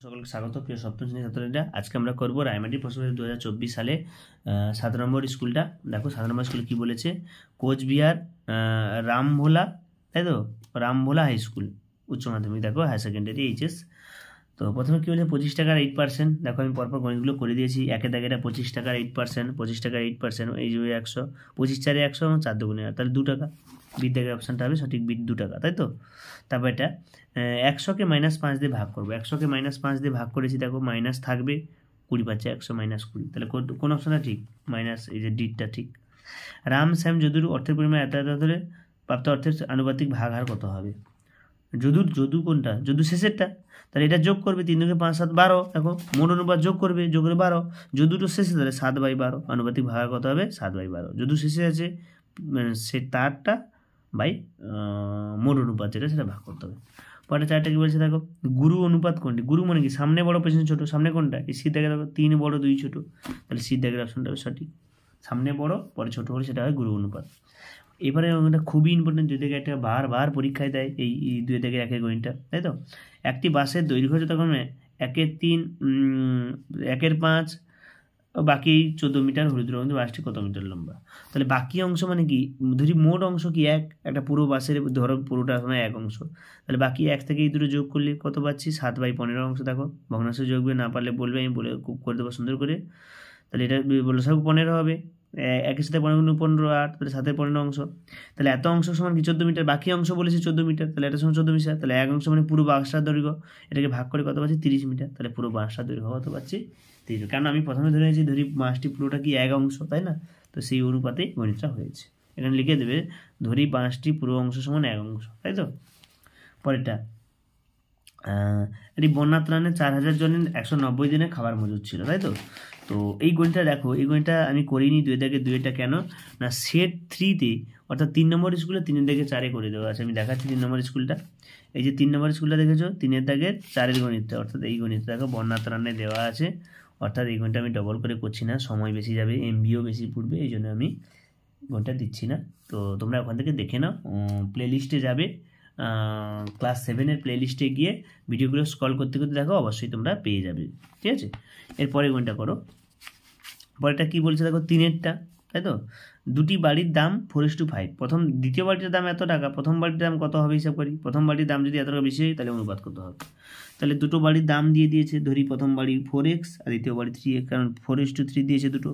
সকলকে স্বাগত প্রিয় সপ্তম শ্রেণীর ছাত্রছাত্রীরা। আজকে আমরা করবো রায়মাটি প্রশ্নপত্র 2024 সালে 7 নম্বর স্কুলটা। দেখো 7 নম্বর স্কুলে কি বলেছে, কোচবিহার রামভোলা, তাই তো, রামভোলা হাই স্কুল উচ্চ মাধ্যমিক, দেখো হায়ার সেকেন্ডারি এইচএস। তো প্রথমে কী বলেছে, 25 টাকার 8%। দেখো আমি পরপর গণিতগুলো করে দিয়েছি। একে দাগে এটা 25 টাকার 8%, 25 টাকার 8%, এই যে 100, 25 4 100 এবং 4 দুগুণে, তাহলে 2 টাকা। বিট দাগের অপশানটা হবে সঠিক, বিট 2 টাকা, তাই তো। তারপর এটা 100কে -5 দিয়ে ভাগ করবো। 100কে -5 দিয়ে ভাগ করেছি, দেখো মাইনাস থাকবে, 20 পাচ্ছে 100 - 20, তাহলে কোন অপশানটা ঠিক? মাইনাস, এই যে ডিটটা ঠিক। রাম শ্যাম যদুর অর্থের পরিমাণ এত এত ধরে প্রাপ্ত অর্থের আনুপাতিক ভাগ হার কত হবে? যদু কোনটা? যদু শেষেরটা, তাহলে এটা যোগ করবে, 3 দুগুণে 5 7 12। দেখো মোট অনুপাত যোগ করবে, যোগ করে 12। যদুটো শেষে, তাহলে 7/12, আনুপাতিক ভাগ কত হবে? 7/12। যদু শেষে আছে সে তারটা বাই মোট অনুপাত যেটা, সেটা ভাগ করতে হবে। পরে চারটা কি বলছে দেখো, গুরু অনুপাত কোনটি? গুরু মানে কি? সামনে বড় পেছনে ছোট। সামনে কোনটা? এই সি দাগের, দেখো 3 বড় 2 ছোট, তাহলে সি দাগের অপশনটা হবে সঠিক। সামনে বড় পরে ছোট হলে সেটা হয় গুরু অনুপাত। এবারে এটা খুবই ইম্পর্টেন্ট, যদি একটা বারবার পরীক্ষায় দেয় এই 2 থেকে 1 গণিতটা, তাই তো। একটি বাসের দৈর্ঘ্য যথাক্রমে 1/3, 1/5 বাকি 14 মিটার, হলুদ রঙের বাসটি কত মিটার লম্বা? তাহলে বাকি অংশ মানে কি? ধরি মোট অংশ কি একটা পুরো বাসের, ধরো পুরোটা সময় 1 অংশ, তাহলে বাকি 1 থেকে এই দুটো যোগ করলে কত পাচ্ছি? 7/15 অংশ। দেখো ভগ্নাংশ যোগবে, না পারলে বলবে, আমি বলে করে দেবো সুন্দর করে। তাহলে এটা লসাগু 15 হবে, 1-এর সাথে 15 × 15 8, তাহলে 7/15 অংশ। তাহলে এত অংশ সমান কি? 14 মিটার। বাকি অংশ বলেছে 14 মিটার, তাহলে এটা সমান 14 মিটার। তাহলে 1 অংশ মানে পুরো বাসটার দৈর্ঘ্য, এটাকে ভাগ করে কত পাচ্ছি? 30 মিটার। তাহলে পুরো বাসটার দৈর্ঘ্য কত পাচ্ছি? 30। কারণ আমি প্রথমে ধরে নিয়েছি, ধরি বাঁশটি পুরোটা কি 1 অংশ, তাই না? তো সেই অনুপাতেই গণিতটা হয়েছে। এখানে লিখে দেবে, ধরি বাঁশটি পুরো অংশ সমান 1 অংশ, তাই তো। পরেরটা, এটি বন্যা ত্রাণে 4000 জনের 190 দিনে খাবার মজুদ ছিল, তাই তো। তো এই গণিতটা দেখো, এই গণিতটা আমি করিনি 2 থেকে 2 কেন না, সেট 3-তে অর্থাৎ 3 নম্বর স্কুলে 3 থেকে 4 করে দেওয়া আছে। আমি দেখাচ্ছি 3 নম্বর স্কুলটা। এই যে 3 নম্বর স্কুলটা দেখেছো, 3 থেকে 4 গণিতটা, অর্থাৎ এই গণিতটা দেখো বন্যা ত্রাণে দেওয়া আছে। অর্থাৎ এই গণিতটা আমি ডবল করে করছি না, সময় বেশি যাবে, এমবিও বেশি পড়বে, এই জন্য আমি গণিতটা দিচ্ছি না। তো তোমরা ওখান থেকে দেখে নাও, প্লে লিস্টে যাবে, ক্লাস 7-এর প্লে লিস্টে গিয়ে ভিডিওগুলো স্ক্রল করতে করতে দেখো, অবশ্যই তোমরা পেয়ে যাবে, ঠিক আছে। এরপরে কোনটা করো, পরেরটা কি বলছে দেখো, 3-এরটা, তাই তো। দুটি বাড়ির দাম 4:5। দ্বিতীয় বাড়িটার দাম এত টাকা, প্রথম বাড়ির দাম কত হবে হিসাব করি। প্রথম বাড়ির দাম যদি এত টাকা বেশি হয়, তাহলে অনুপাত কত হবে? তাহলে দুটো বাড়ির দাম দিয়ে দিয়েছে, ধরি প্রথম বাড়ি 4x আর দ্বিতীয় বাড়ি 3x, কারণ 4:3 দিয়েছে দুটো।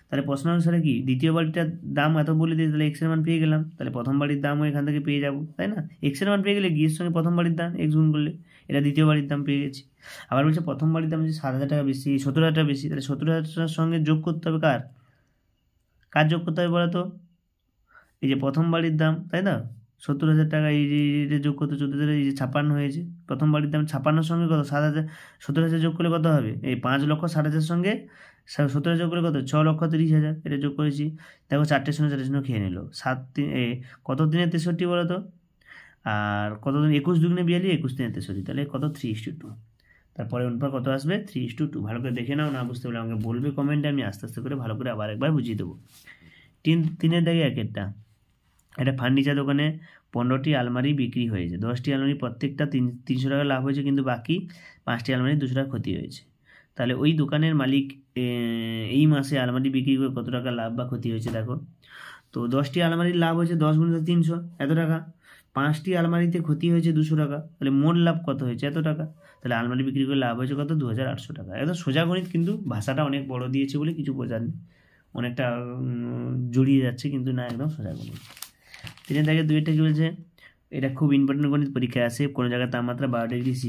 তাহলে প্রশ্ন অনুসারে কি, দ্বিতীয় বাড়িটার দাম এত বলে দিয়ে, তাহলে এক্সের মান পেয়ে গেলাম, তাহলে প্রথম বাড়ির দামও এখান থেকে পেয়ে যাবো, তাই না। এক্সের মান পেয়ে গেলে গিয়ের সঙ্গে প্রথম বাড়ির দাম এক্স গুণ করলে এটা দ্বিতীয় বাড়ির দাম পেয়ে গেছি। আবার বলছে প্রথম বাড়ির দাম যদি 7,000 টাকা বেশি, 17,000 টাকা বেশি, তাহলে 17,000 টাকার সঙ্গে যোগ করতে হবে কার যোগ করতে হবে বলো তো? এই যে প্রথম বাড়ির দাম, তাই না, 70,000 টাকা, এই যে যোগ করতে 14,000, এই যে 56 হয়েছে। প্রথম বাড়ির দাম 56-এর সঙ্গে কত? 7,000, 17,000 যোগ করলে কত হবে? এই 5,60,000 সঙ্গে 17,000 যোগ করলে কত? 6,30,000, এটা যোগ করেছি। দেখো 4টের শূন্য 4টের শূন্য খেয়ে নিল। কত দিনে 63 বলো তো? আর কত দিন? 21 দুগুণে 42, 21 দিনে 63, তাহলে কত? 3:2। তারপরে অনুপাত কত আসবে? 3:2। ভালো করে দেখে নাও, না বুঝতে পারলে আমাকে বলবে কমেন্টে, আমি আস্তে আস্তে করে ভালো করে আবার একবার বুঝিয়ে দেবো। 3-এর দাগে 1-এরটা, একটা ফার্নিচার দোকানে 15টি আলমারি বিক্রি হয়েছে। 10টি আলমারি প্রত্যেকটা 300 টাকা লাভ হয়েছে, কিন্তু বাকি 5টি আলমারি 200 টাকা ক্ষতি হয়েছে। তাহলে ওই দোকানের মালিক এই মাসে আলমারি বিক্রি করে কত টাকা লাভ বা ক্ষতি হয়েছে দেখো। তো 10টি আলমারির লাভ হয়েছে 10 × 300, এত টাকা। 5টি আলমারিতে ক্ষতি হয়েছে 200 টাকা, তাহলে মোট লাভ কত হয়েছে? এত টাকা। তাহলে আলমারি বিক্রি করে লাভ হয়েছে কত? 2,800 টাকা। একদম সোজা গণিত, কিন্তু ভাষাটা অনেক বড় দিয়েছে বলে কিছু বোঝার নেই, অনেকটা জড়িয়ে যাচ্ছে, কিন্তু না, একদম সোজা গণিত। 3-এর দাগে 2-এরটা কি বলছে, এটা খুব ইম্পর্টেন্ট গণিত, পরীক্ষায় আসে। কোনো জায়গায় তাপমাত্রা 12°C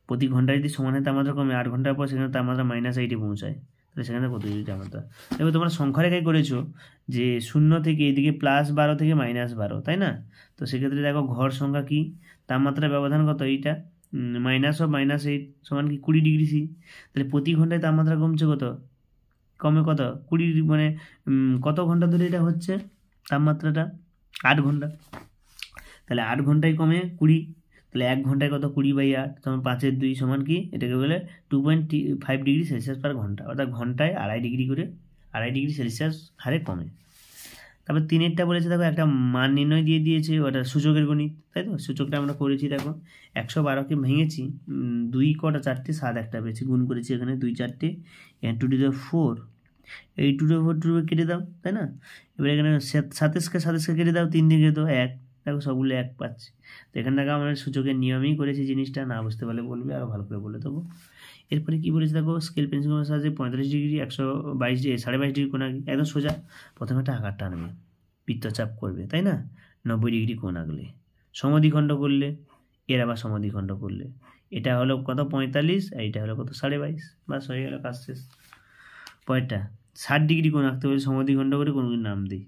প্রতি ঘন্টায় যদি সমান হয়, তাপমাত্রা কমে 8 ঘন্টার পর সেখানে তাপমাত্রা -8-এ পৌঁছায়, তাহলে সেখানে কত ডিগ্রি তাপমাত্রা? দেখো তোমরা সংখ্যা রেখায় করেছো যে 0 থেকে এদিকে +12 থেকে -12, তাই না। তো সেক্ষেত্রে দেখো ঘর সংখ্যা কি, তাপমাত্রা ব্যবধান কত? এইটা -8 সমান কি 20°C। তাহলে প্রতি ঘন্টায় তাপমাত্রা কমছে কত? কমে কত? 20, মানে কত ঘন্টা ধরে এটা হচ্ছে তাপমাত্রাটা? 8 ঘন্টা। তাহলে 8 ঘন্টায় কমে 20, তাহলে 1 ঘন্টায় কত? 20/8, তখন 5-এর 2 সমান কি? এটাকে বলে 2.5°C পার ঘন্টা, অর্থাৎ ঘন্টায় 2.5 ডিগ্রি করে, 2.5°C হারে কমে। তারপর 3-এরটা বলেছে দেখো একটা মান নির্ণয় দিয়ে দিয়েছে, ওটা সূচকের গণিত, তাই তো? সূচকটা আমরা করেছি, দেখো 112কে ভেঙেছি, 2 কটা 4টে, 7 একটা পেয়েছি, গুণ করেছি এখানে 2 4টে, এখানে 2^4, এই 2^4 কেটে দাও, তাই না? এবার এখানে 27কে কেটে দাও, 3 দিকে তো 1, দেখো সবগুলো 1 পাচ্ছি। তো এখান থেকে আমরা সূচকের নিয়মেই করেছি জিনিসটা, না বুঝতে পারলে বলবে, আরও ভালো করে বলে দেবো। এরপরে কী বলেছে দেখো, স্কেল পেন্সিলের সাহায্যে 45 ডিগ্রি 122 ডিগ্রি কোণ আঁকলে, একদম সোজা। প্রথমে একটা আকার টানবে, বৃত্তচাপ করবে, তাই না? 90 ডিগ্রি কোণ আঁকলে, সমদ্বিখণ্ড করলে, এর আবার সমদ্বিখণ্ড করলে, এটা হলো কত 45, আর এটা হলো কত 22.5, বাস হয়ে গেল, কাজ শেষ। পরেরটা 60 ডিগ্রি কোণ আঁকতে বলে, সমদ্বিখণ্ড করে কোণগুলির নাম দিই।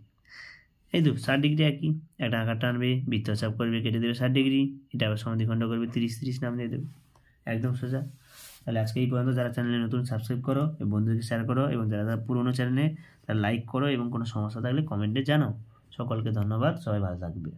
এই তো 60 ডিগ্রি একই, একটা আকার টানবে, বৃত্তচাপ করবে, কেটে দেবে 60 ডিগ্রি, এটা আবার সমদ্বিখণ্ড করবে, 30 নাম দিয়ে দেবে, একদম সোজা। তাহলে আজকে এই পর্যন্ত। যারা চ্যানেলে নতুন সাবস্ক্রাইব করো, এবং বন্ধুদেরকে শেয়ার করো, এবং যারা পুরোনো চ্যানেলে তারা লাইক করো, এবং কোনো সমস্যা থাকলে কমেন্টে জানাও। সকলকে ধন্যবাদ, সবাই ভালো থাকবে।